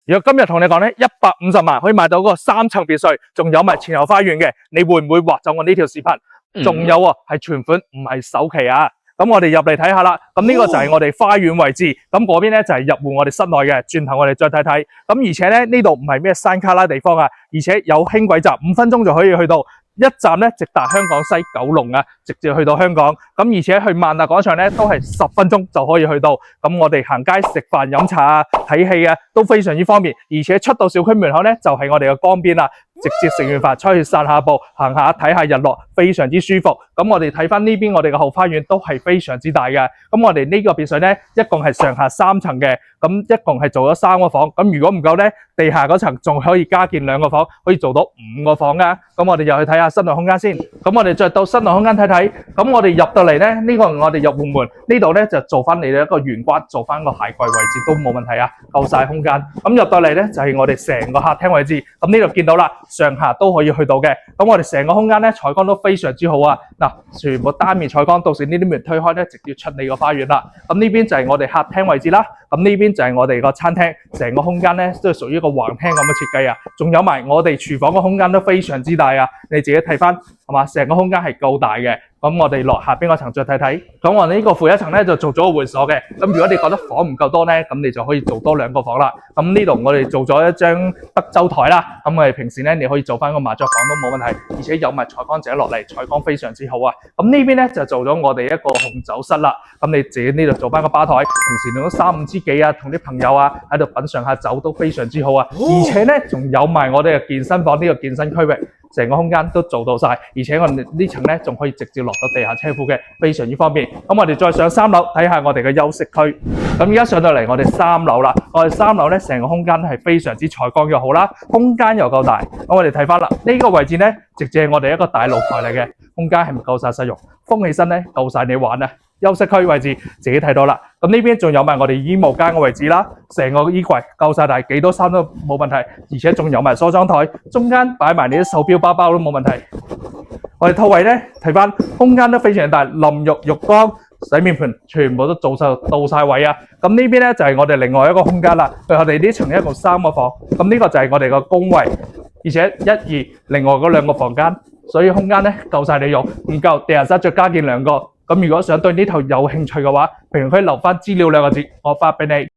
如果今日同你講咧，150萬可以買到嗰個3層別墅，仲有埋前後花園嘅，你會唔會劃走我呢條視頻？仲有啊，係全款唔係首期啊！咁我哋入嚟睇下啦。咁呢個就係我哋花園位置，咁嗰邊咧就係入戶我哋室內嘅。轉頭我哋再睇睇。咁而且咧呢度唔係咩山卡拉地方啊，而且有輕軌站，5分鐘就可以去到。一站咧直達香港西九龍啊，直接去到香港。咁而且去萬達廣場咧都係10分鐘就可以去到。咁我哋行街食飯飲茶啊、睇戲啊都非常之方便。而且出到小區門口咧就係我哋嘅江邊啦，直接食完飯出去散下步、行下睇下日落，非常之舒服。咁我哋睇翻呢邊我哋嘅後花園都係非常之大嘅。咁我哋呢個別墅咧一共係上下3層嘅，咁一共係做咗3個房。咁如果唔夠咧，地下嗰層仲可以加建2個房，可以做到5個房噶。咁我哋又去睇下室內空間先。咁我哋再到室內空間睇睇。咁我哋入到嚟咧，呢個我哋入戶門呢度咧就做翻你嘅一個玄關，做翻個鞋櫃位置都冇問題啊，夠晒空間。咁入到嚟咧就係我哋成個客廳位置。咁呢度見到啦，上下都可以去到嘅。咁我哋成個空間咧採光都非常之好啊。嗱，全部單面採光，到時呢啲門推開咧，直接出你個花園啦。咁呢邊就係我哋客廳位置啦。咁呢邊就係我哋個餐廳，成個空間咧都係屬於一個橫廳咁嘅設計啊。仲有埋我哋廚房個空間都非常之大啊，你自己睇翻係嘛？成個空間係夠大嘅。咁我哋落下邊個層再睇睇。咁我哋呢個負一層咧就做咗個會所嘅。咁如果你覺得房唔夠多咧，咁你就可以做多2個房啦。咁呢度我哋做咗一張德州台啦。咁我哋平時咧你可以做翻個麻雀房都冇問題，而且有埋採光井落嚟，採光非常之好啊。咁呢邊咧就做咗我哋一個紅酒室啦。咁你自己呢度做翻個吧台，平時用咗3、5支幾啊，同啲朋友啊喺度品嚐下酒都非常之好啊。而且咧仲有埋我哋嘅健身房呢個健身區域。成個空間都做到晒，而且我哋呢層咧仲可以直接落到地下車庫嘅，非常之方便。咁我哋再上3樓睇下我哋嘅休息區。咁而家上到嚟我哋3樓啦，我哋3樓咧成個空間係非常之採光又好啦，空間又夠大。咁我哋睇翻啦，呢個位置咧直接係我哋一個大露台嚟嘅，空間係咪夠晒實用？封起身咧夠晒你玩啊！休息區位置自己睇到啦，咁呢邊仲有埋我哋衣帽間嘅位置啦，成個衣櫃夠晒大，幾多衫都冇問題，而且仲有埋梳妝台，中間擺埋你啲手錶包包都冇問題。我哋套位咧睇翻空間都非常大，淋浴浴缸、洗面盆全部都做晒到晒位啊！咁呢邊咧就係我哋另外一個空間啦，我哋呢層一共3個房，咁呢個就係我哋個工位，而且1、2另外嗰2個房間，所以空間咧夠晒你用，唔夠地下室再加建2個。咁如果想對呢套有興趣嘅話，評論區留翻資料2個字，我發俾你。